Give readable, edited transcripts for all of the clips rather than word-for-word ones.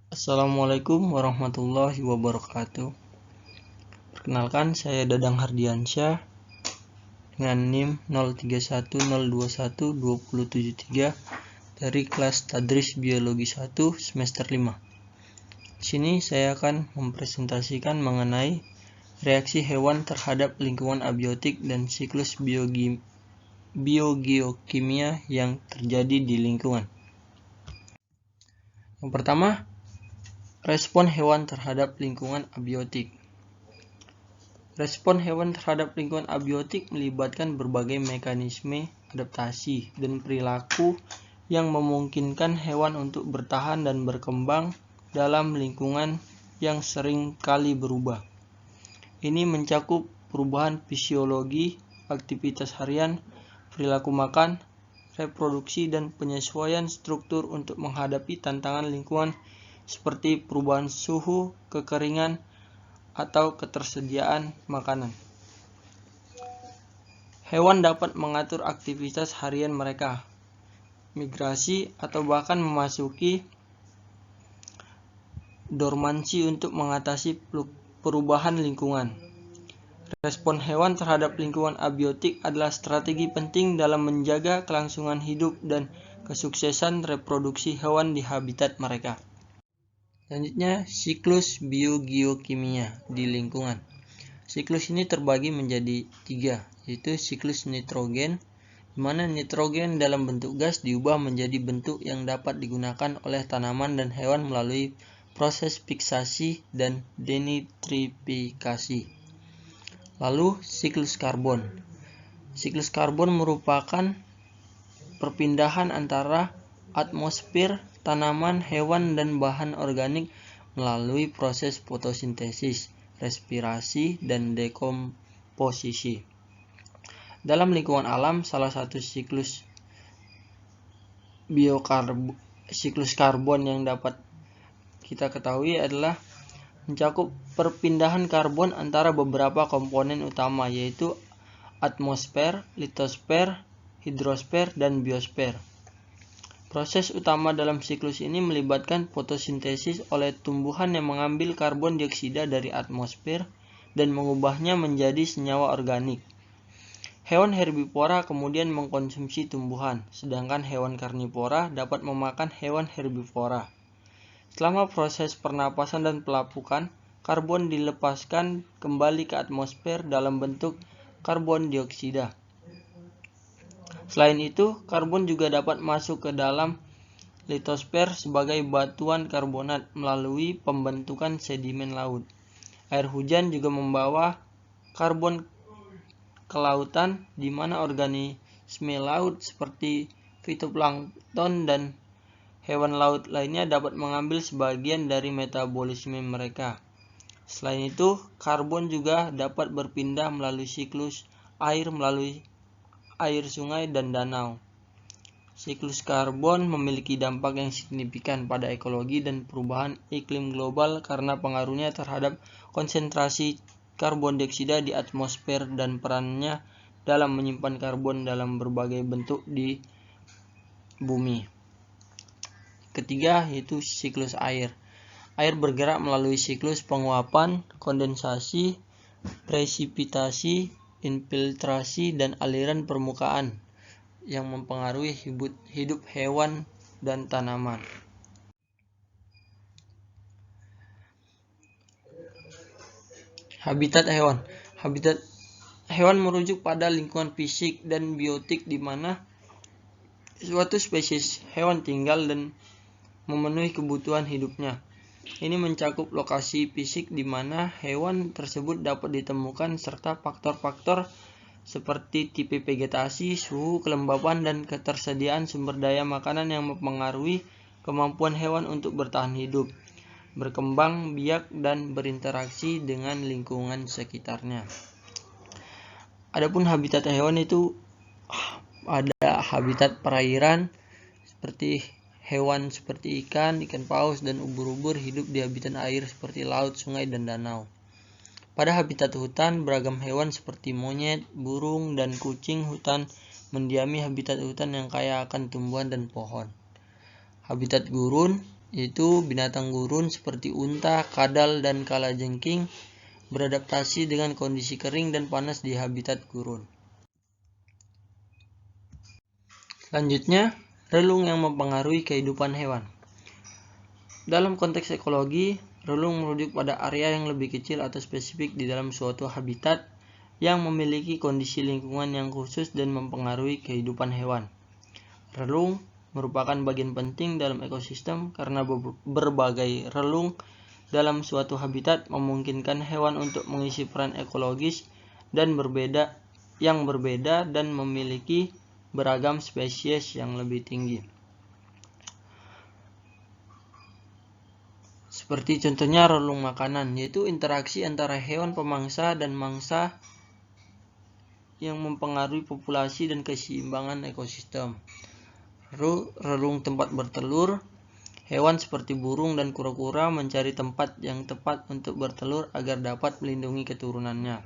Assalamualaikum warahmatullahi wabarakatuh. Perkenalkan, saya Dadang Hardiansyah dengan NIM 0310212073 dari kelas Tadris Biologi 1 semester 5. Di sini saya akan mempresentasikan mengenai reaksi hewan terhadap lingkungan abiotik dan siklus biogeokimia yang terjadi di lingkungan. Yang pertama, respon hewan terhadap lingkungan abiotik. Respon hewan terhadap lingkungan abiotik melibatkan berbagai mekanisme adaptasi dan perilaku yang memungkinkan hewan untuk bertahan dan berkembang dalam lingkungan yang sering kali berubah. Ini mencakup perubahan fisiologi, aktivitas harian, perilaku makan, reproduksi, dan penyesuaian struktur untuk menghadapi tantangan lingkungan seperti perubahan suhu, kekeringan, atau ketersediaan makanan. Hewan dapat mengatur aktivitas harian mereka, migrasi, atau bahkan memasuki dormansi untuk mengatasi perubahan lingkungan. Respon hewan terhadap lingkungan abiotik adalah strategi penting dalam menjaga kelangsungan hidup dan kesuksesan reproduksi hewan di habitat mereka. Selanjutnya, siklus biogeokimia di lingkungan. Siklus ini terbagi menjadi 3, yaitu siklus nitrogen, di mana nitrogen dalam bentuk gas diubah menjadi bentuk yang dapat digunakan oleh tanaman dan hewan melalui proses fiksasi dan denitrifikasi. Lalu, siklus karbon. Siklus karbon merupakan perpindahan antara atmosfer, tanaman, hewan, dan bahan organik melalui proses fotosintesis, respirasi, dan dekomposisi. Dalam lingkungan alam, salah satu siklus karbon yang dapat kita ketahui adalah mencakup perpindahan karbon antara beberapa komponen utama, yaitu atmosfer, litosfer, hidrosfer, dan biosfer. Proses utama dalam siklus ini melibatkan fotosintesis oleh tumbuhan yang mengambil karbon dioksida dari atmosfer dan mengubahnya menjadi senyawa organik. Hewan herbivora kemudian mengkonsumsi tumbuhan, sedangkan hewan karnivora dapat memakan hewan herbivora. Selama proses pernapasan dan pelapukan, karbon dilepaskan kembali ke atmosfer dalam bentuk karbon dioksida. Selain itu, karbon juga dapat masuk ke dalam litosfer sebagai batuan karbonat melalui pembentukan sedimen laut. Air hujan juga membawa karbon ke lautan, di mana organisme laut seperti fitoplankton dan hewan laut lainnya dapat mengambil sebagian dari metabolisme mereka. Selain itu, karbon juga dapat berpindah melalui siklus air melalui air sungai dan danau. Siklus karbon memiliki dampak yang signifikan pada ekologi dan perubahan iklim global karena pengaruhnya terhadap konsentrasi karbon dioksida di atmosfer dan perannya dalam menyimpan karbon dalam berbagai bentuk di bumi. Ketiga, yaitu siklus air. Air bergerak melalui siklus penguapan, kondensasi, presipitasi, infiltrasi, dan aliran permukaan yang mempengaruhi hidup hewan dan tanaman. Habitat hewan. Habitat hewan merujuk pada lingkungan fisik dan biotik di mana suatu spesies hewan tinggal dan memenuhi kebutuhan hidupnya. Ini mencakup lokasi fisik di mana hewan tersebut dapat ditemukan serta faktor-faktor seperti tipe vegetasi, suhu, kelembapan, dan ketersediaan sumber daya makanan yang mempengaruhi kemampuan hewan untuk bertahan hidup, berkembang biak, dan berinteraksi dengan lingkungan sekitarnya. Adapun habitat hewan itu ada habitat perairan seperti hewan seperti ikan paus, dan ubur-ubur hidup di habitat air seperti laut, sungai, dan danau. Pada habitat hutan, beragam hewan seperti monyet, burung, dan kucing hutan mendiami habitat hutan yang kaya akan tumbuhan dan pohon. Habitat gurun yaitu binatang gurun seperti unta, kadal, dan kalajengking beradaptasi dengan kondisi kering dan panas di habitat gurun. Selanjutnya, relung yang mempengaruhi kehidupan hewan. Dalam konteks ekologi, relung merujuk pada area yang lebih kecil atau spesifik di dalam suatu habitat yang memiliki kondisi lingkungan yang khusus dan mempengaruhi kehidupan hewan. Relung merupakan bagian penting dalam ekosistem karena berbagai relung dalam suatu habitat memungkinkan hewan untuk mengisi peran ekologis dan berbeda dan memiliki beragam spesies yang lebih tinggi. Seperti contohnya relung makanan, yaitu interaksi antara hewan pemangsa dan mangsa yang mempengaruhi populasi dan keseimbangan ekosistem. Relung tempat bertelur, hewan seperti burung dan kura-kura mencari tempat yang tepat untuk bertelur agar dapat melindungi keturunannya.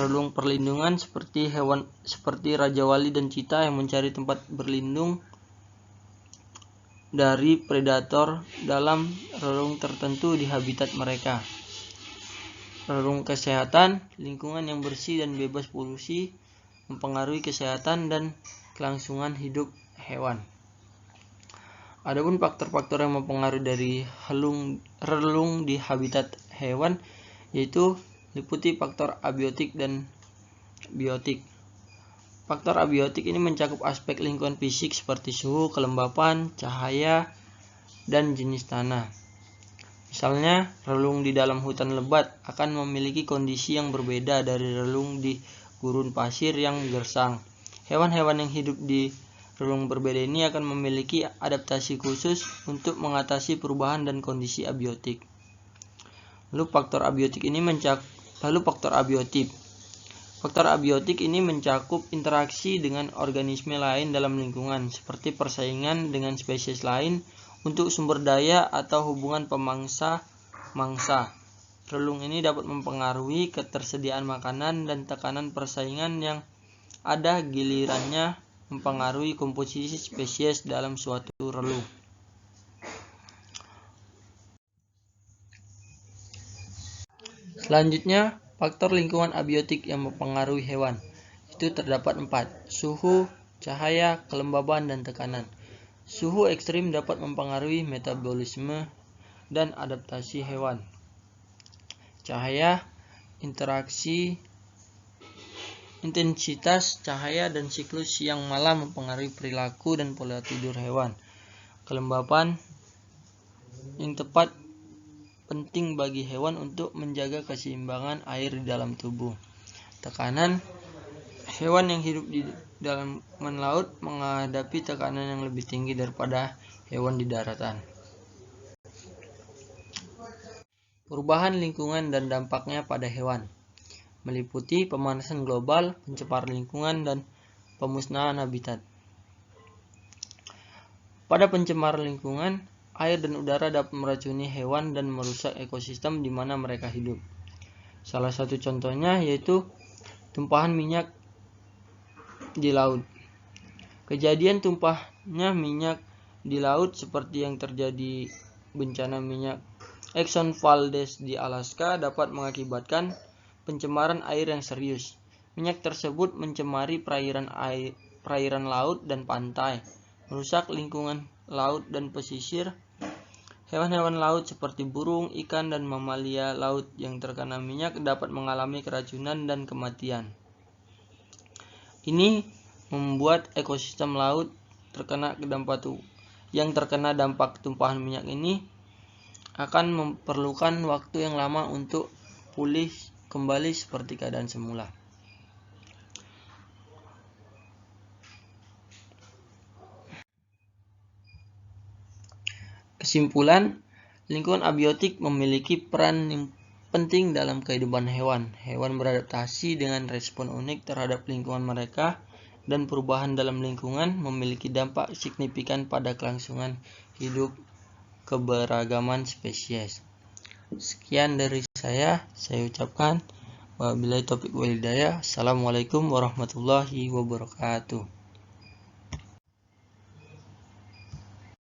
Relung perlindungan seperti hewan seperti raja wali dan cita yang mencari tempat berlindung dari predator dalam relung tertentu di habitat mereka. Relung kesehatan, lingkungan yang bersih dan bebas polusi mempengaruhi kesehatan dan kelangsungan hidup hewan. Adapun faktor-faktor yang mempengaruhi dari relung di habitat hewan yaitu liputi faktor abiotik dan biotik. Faktor abiotik ini mencakup aspek lingkungan fisik seperti suhu, kelembapan, cahaya, dan jenis tanah. Misalnya, relung di dalam hutan lebat akan memiliki kondisi yang berbeda dari relung di gurun pasir yang gersang. Hewan-hewan yang hidup di relung berbeda ini akan memiliki adaptasi khusus untuk mengatasi perubahan dan kondisi abiotik. Faktor abiotik ini mencakup interaksi dengan organisme lain dalam lingkungan, seperti persaingan dengan spesies lain untuk sumber daya atau hubungan pemangsa-mangsa. Relung ini dapat mempengaruhi ketersediaan makanan dan tekanan persaingan yang ada gilirannya mempengaruhi komposisi spesies dalam suatu relung. Selanjutnya, faktor lingkungan abiotik yang mempengaruhi hewan. Itu terdapat 4, suhu, cahaya, kelembaban, dan tekanan. Suhu ekstrim dapat mempengaruhi metabolisme dan adaptasi hewan. Cahaya, intensitas cahaya dan siklus siang malam mempengaruhi perilaku dan pola tidur hewan. Kelembapan yang tepat penting bagi hewan untuk menjaga keseimbangan air di dalam tubuh. Tekanan, hewan yang hidup di dalam laut menghadapi tekanan yang lebih tinggi daripada hewan di daratan. Perubahan lingkungan dan dampaknya pada hewan meliputi pemanasan global, pencemaran lingkungan, dan pemusnahan habitat. Pada pencemaran lingkungan, air dan udara dapat meracuni hewan dan merusak ekosistem di mana mereka hidup. Salah satu contohnya yaitu tumpahan minyak di laut. Kejadian tumpahnya minyak di laut seperti yang terjadi bencana minyak Exxon Valdez di Alaska dapat mengakibatkan pencemaran air yang serius. Minyak tersebut mencemari perairan laut dan pantai, merusak lingkungan laut dan pesisir. Hewan-hewan laut seperti burung, ikan, dan mamalia laut yang terkena minyak dapat mengalami keracunan dan kematian. Ini membuat ekosistem laut yang terkena dampak tumpahan minyak ini akan memerlukan waktu yang lama untuk pulih kembali seperti keadaan semula. Kesimpulan, lingkungan abiotik memiliki peran yang penting dalam kehidupan hewan. Hewan beradaptasi dengan respon unik terhadap lingkungan mereka, dan perubahan dalam lingkungan memiliki dampak signifikan pada kelangsungan hidup keberagaman spesies. Sekian dari saya ucapkan wabillahi taufiq wal hidayah. Assalamualaikum warahmatullahi wabarakatuh.